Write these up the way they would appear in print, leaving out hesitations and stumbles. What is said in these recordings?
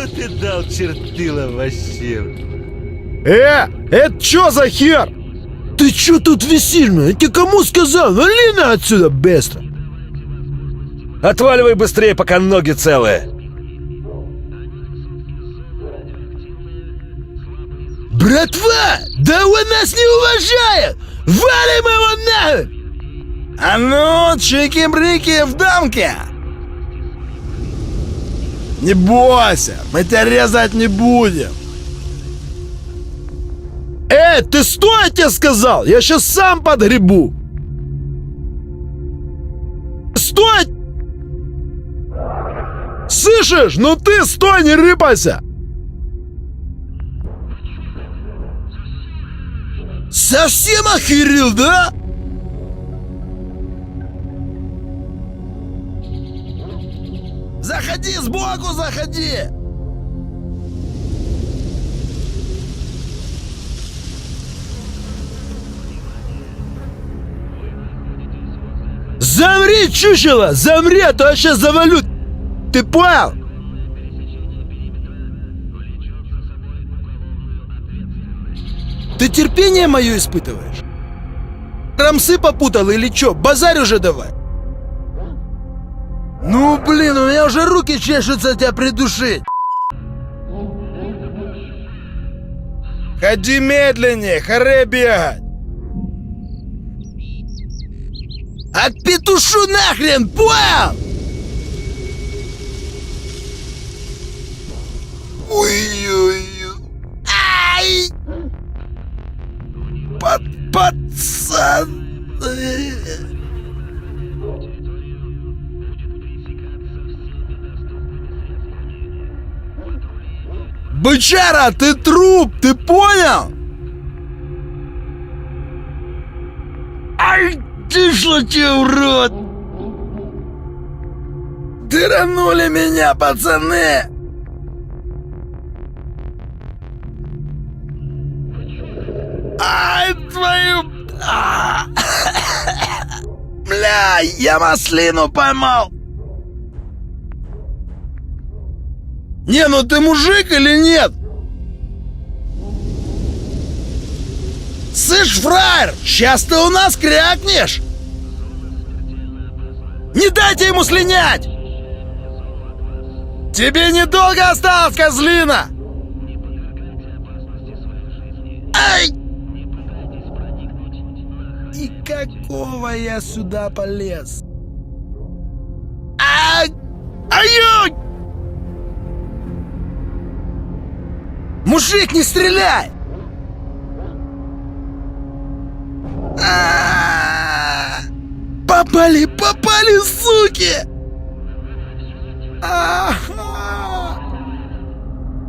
Ну ты дал чертила вообще. Это чё за хер? Ты чё тут висишь, я тебе кому сказал? Вали на отсюда быстро. Отваливай быстрее, пока ноги целые. Братва, да он нас не уважает! Валим его нахуй! А ну, чики-брики в дамке! Не бойся, мы тебя резать не будем. Ты стой, я тебе сказал! Я сейчас сам подгребу! Стой! Слышишь? Ну ты стой, не рыпайся! Совсем охерел, да? Заходи сбоку, заходи! Замри, чучело! Замри, а то я сейчас завалю! Ты понял? Ты терпение мое испытываешь? Рамсы попутал или чё? Базарь уже давай! Ну блин, у меня уже руки чешутся тебя придушить! Ходи медленнее, харе бегать! Отпетушу нахрен, понял? Ой-ой-ой. Ай! Пацан! Бычара, ты труп, ты понял? Ай, ты что, тебе, урод? Дыранули меня, пацаны! Ай, твою... Бля, я маслину поймал! Не, ну ты мужик или нет? Слышь, фраер, сейчас ты у нас крякнешь! Не дайте ему слинять! Тебе недолго осталось, козлина! Ай! И какого я сюда полез? Ай! Ай! Мужик, не стреляй! Попали, попали, суки!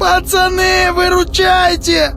Пацаны, выручайте!